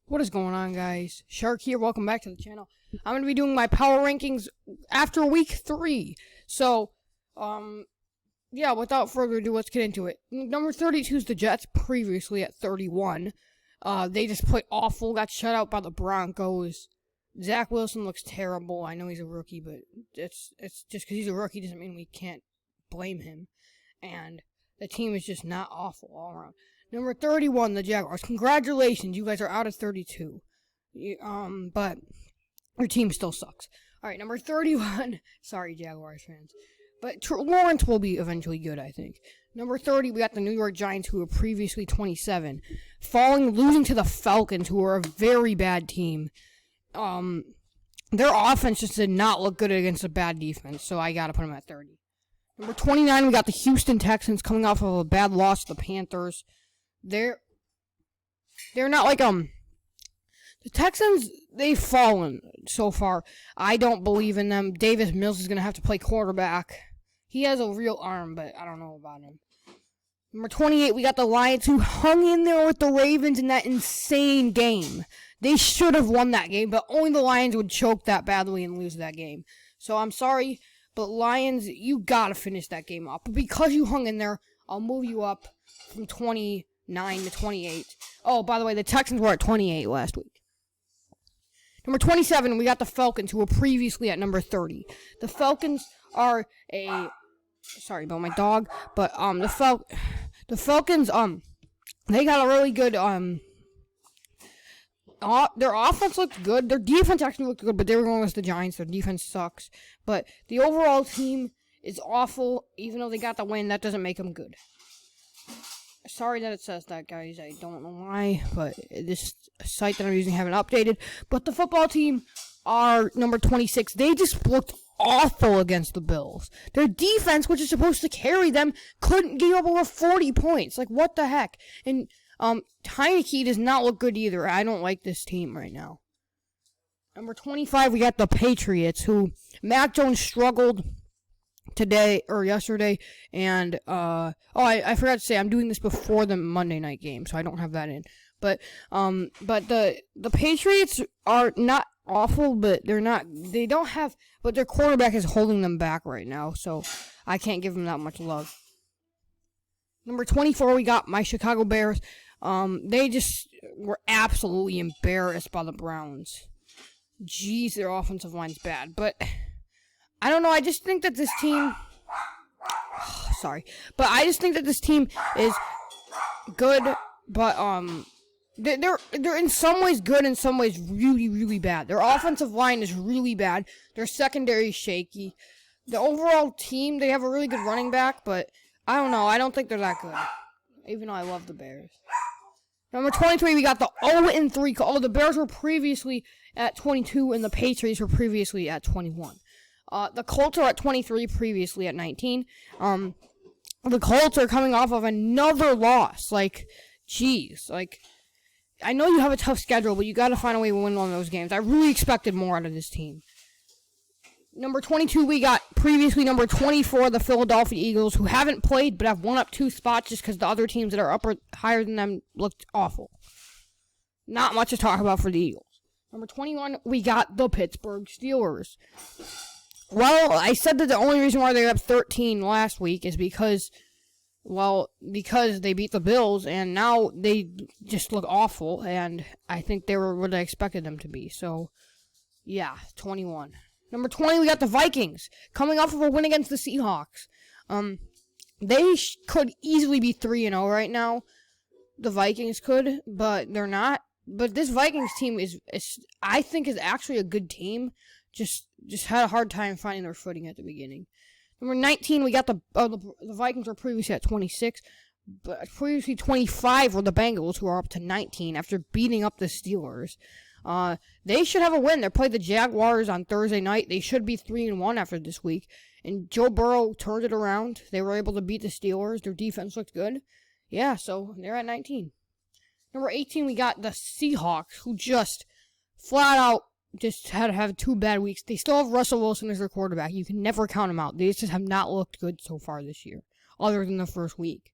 What is going on, guys? Shark here. Welcome back to the channel. I'm going to be doing my power rankings after week 3. So, yeah, without further ado, let's get into it. Number 32 is the Jets, previously at 31. They just played awful, got shut out by the Broncos. Zach Wilson looks terrible. I know he's a rookie, but it's just because he's a rookie doesn't mean we can't blame him. And the team is just not awful all around. Number 31, the Jaguars. Congratulations, you guys are out of 32. But your team still sucks. Alright, number 31. Sorry, Jaguars fans. But Lawrence will be eventually good, I think. Number 30, we got the New York Giants, who were previously 27. Losing to the Falcons, who are a very bad team. Their offense just did not look good against a bad defense, so I gotta put them at 30. Number 29, we got the Houston Texans coming off of a bad loss to the Panthers. They're not like, the Texans, they've fallen so far. I don't believe in them. Davis Mills is going to have to play quarterback. He has a real arm, but I don't know about him. Number 28, we got the Lions, who hung in there with the Ravens in that insane game. They should have won that game, but only the Lions would choke that badly and lose that game. So I'm sorry, but Lions, you got to finish that game up. But because you hung in there, I'll move you up from 29 to 28. Oh, by the way, the Texans were at 28 last week. Number 27, we got the Falcons, who were previously at number 30. The Falcons are sorry about my dog, but the Falcons they got a really good their offense looked good. Their defense actually looked good, but they were going against the Giants. Their defense sucks. But the overall team is awful. Even though they got the win, that doesn't make them good. Sorry that it says that, guys. I don't know why, but this site that I'm using haven't updated. But the football team are number 26. They just looked awful against the Bills. Their defense, which is supposed to carry them, couldn't give up over 40 points. Like, what the heck? And Heineke does not look good either. I don't like this team right now. Number 25, we got the Patriots, who Mac Jones struggled today or yesterday, and I forgot to say I'm doing this before the Monday night game, so I don't have that in. But the Patriots are not awful, but but their quarterback is holding them back right now, so I can't give them that much love. Number 24, we got my Chicago Bears. They just were absolutely embarrassed by the Browns. Jeez, their offensive line's bad, but I don't know, I just think that this team but I just think that this team is good, but they're in some ways good, in some ways really, really bad. Their offensive line is really bad. Their secondary is shaky. The overall team, they have a really good running back, but I don't know, I don't think they're that good, even though I love the Bears. Number 23, we got the 0-3. Oh, the Bears were previously at 22, and the Patriots were previously at 21. The Colts are at 23, previously at 19. The Colts are coming off of another loss. Like, jeez. Like, I know you have a tough schedule, but you got to find a way to win one of those games. I really expected more out of this team. Number 22, we got previously number 24, the Philadelphia Eagles, who haven't played but have won up 2 spots just because the other teams that are up or higher than them looked awful. Not much to talk about for the Eagles. Number 21, we got the Pittsburgh Steelers. Well, I said that the only reason why they were up 13 last week is because they beat the Bills, and now they just look awful, and I think they were what I expected them to be. So, yeah, 21. Number 20, we got the Vikings, coming off of a win against the Seahawks. They could easily be 3-0 right now. The Vikings could, but they're not. But this Vikings team I think, is actually a good team. Just had a hard time finding their footing at the beginning. Number 19, we got the Vikings were previously at 26, but previously 25 were the Bengals, who are up to 19 after beating up the Steelers. They should have a win. They played the Jaguars on Thursday night. They should be 3-1 after this week. And Joe Burrow turned it around. They were able to beat the Steelers. Their defense looked good. Yeah, so they're at 19. Number 18, we got the Seahawks, who just flat out just had to have 2 bad weeks. They still have Russell Wilson as their quarterback. You can never count him out. They just have not looked good so far this year, other than the first week.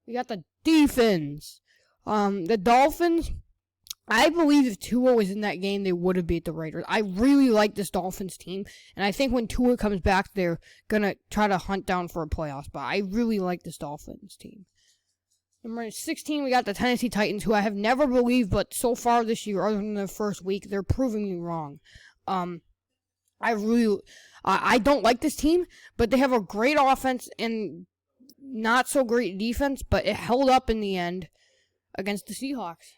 We got the defense. The Dolphins I believe if Tua was in that game, they would have beat the Raiders. I really like this Dolphins team, and I think when Tua comes back, they're going to try to hunt down for a playoff spot. I really like this Dolphins team. Number 16, we got the Tennessee Titans, who I have never believed, but so far this year, other than the first week, they're proving me wrong. I don't like this team, but they have a great offense and not so great defense, but it held up in the end against the Seahawks.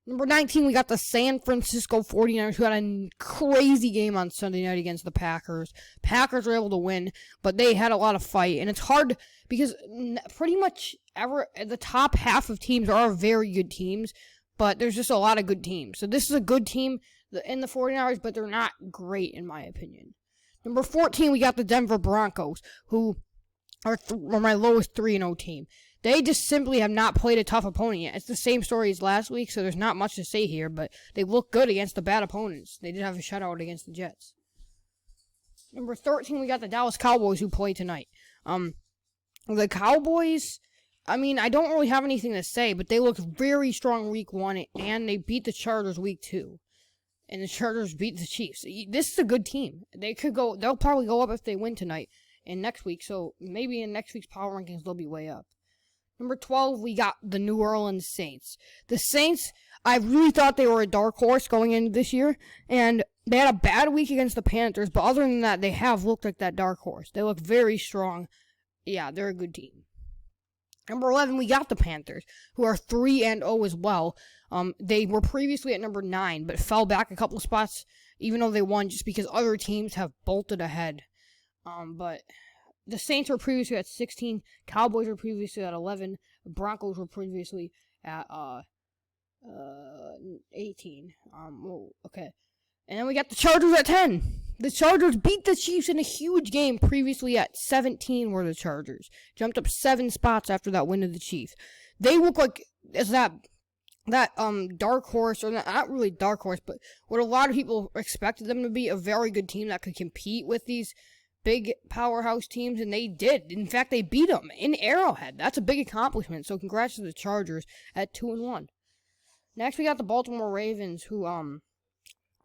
Number 19, we got the San Francisco 49ers, who had a crazy game on Sunday night against the Packers. Packers were able to win, but they had a lot of fight, and it's hard because pretty much the top half of teams are very good teams, but there's just a lot of good teams. So this is a good team in the 49ers, but they're not great in my opinion. Number 14, we got the Denver Broncos, who are my lowest 3-0 team. They just simply have not played a tough opponent yet. It's the same story as last week, so there's not much to say here, but they look good against the bad opponents. They did have a shutout against the Jets. Number 13, we got the Dallas Cowboys, who play tonight. The Cowboys, I mean, I don't really have anything to say, but they looked very strong week 1, and they beat the Chargers week 2. And the Chargers beat the Chiefs. This is a good team. They'll probably go up if they win tonight and next week, so maybe in next week's power rankings, they'll be way up. Number 12, we got the New Orleans Saints. The Saints, I really thought they were a dark horse going into this year, and they had a bad week against the Panthers, but other than that, they have looked like that dark horse. They look very strong. Yeah, they're a good team. Number 11, we got the Panthers, who are 3-0 as well. They were previously at number 9, but fell back a couple spots, even though they won, just because other teams have bolted ahead. But the Saints were previously at 16. Cowboys were previously at 11. Broncos were previously at 18. Okay. And then we got the Chargers at 10. The Chargers beat the Chiefs in a huge game. Previously at 17 were the Chargers. Jumped up 7 spots after that win of the Chiefs. They look like as that dark horse, or not really dark horse, but what a lot of people expected them to be, a very good team that could compete with these big powerhouse teams, and they did. In fact, they beat them in Arrowhead. That's a big accomplishment, so congrats to the Chargers at 2-1. Next, we got the Baltimore Ravens, who,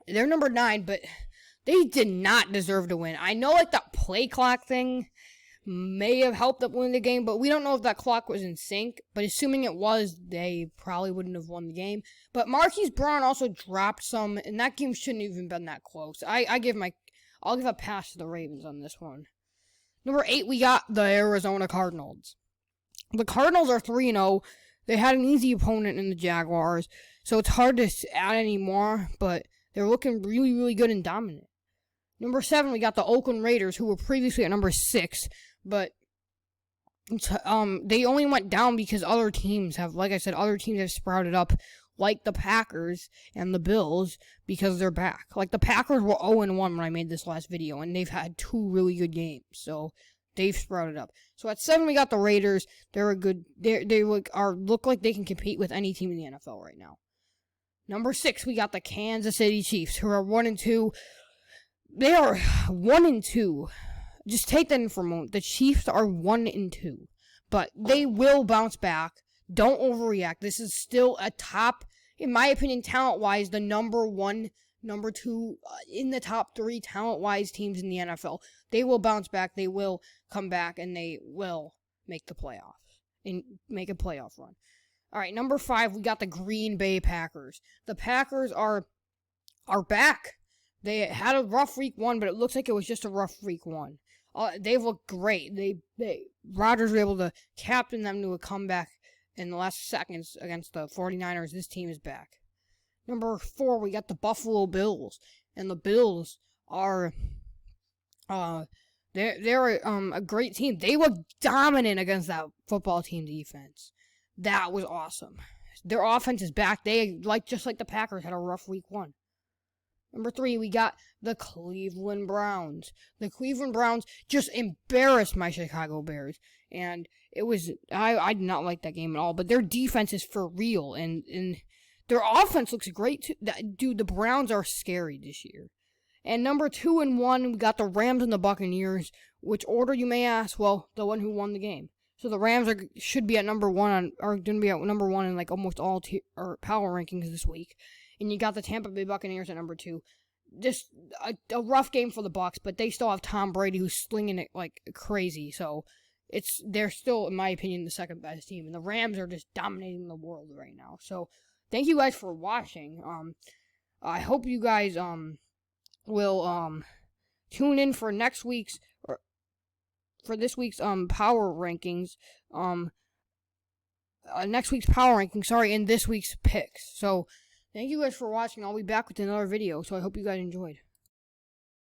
they're number 9, but they did not deserve to win. I know, like, that play clock thing may have helped them win the game, but we don't know if that clock was in sync, but assuming it was, they probably wouldn't have won the game. But Marquise Brown also dropped some, and that game shouldn't even been that close. I'll give a pass to the Ravens on this one. Number 8, we got the Arizona Cardinals. The Cardinals are 3-0. They had an easy opponent in the Jaguars, so it's hard to add any more, but they're looking really, really good and dominant. Number 7, we got the Oakland Raiders, who were previously at number 6, but they only went down because other teams have sprouted up, like the Packers and the Bills, because they're back. Like, the Packers were 0-1 when I made this last video, and they've had 2 really good games, so they've sprouted up. So at 7, we got the Raiders. They look like they can compete with any team in the NFL right now. Number 6, we got the Kansas City Chiefs, who are 1-2. They are 1-2. Just take that in for a moment. The Chiefs are 1-2, but they will bounce back. Don't overreact. This is still a top, in my opinion, talent-wise, the number 1, number 2, in the top 3 talent-wise teams in the NFL. They will bounce back. They will come back, and they will make the playoffs and make a playoff run. All right, number 5, we got the Green Bay Packers. The Packers are back. They had a rough week 1, but it looks like it was just a rough week 1. They've looked great. Rodgers was able to captain them to a comeback in the last seconds against the 49ers. This team is back. Number 4, we got the Buffalo Bills, and the Bills are they're a great team. They look dominant against that football team defense. That was awesome. Their offense is back. They just like the Packers had a rough week 1. Number 3, we got the Cleveland Browns. The Cleveland Browns just embarrassed my Chicago Bears. And it was, I did not like that game at all. But their defense is for real. And their offense looks great too. Dude, the Browns are scary this year. And number 2 and 1, we got the Rams and the Buccaneers. Which order, you may ask? Well, the one who won the game. So the Rams should be at number one are going to be at number one in like almost all power rankings this week, and you got the Tampa Bay Buccaneers at number 2. Just a rough game for the Bucs, but they still have Tom Brady who's slinging it like crazy. So they're still, in my opinion, the second best team, and the Rams are just dominating the world right now. So thank you guys for watching. I hope you guys will tune in for next week's or for this week's power rankings. Next week's power ranking, and this week's picks. So thank you guys for watching. I'll be back with another video, so I hope you guys enjoyed.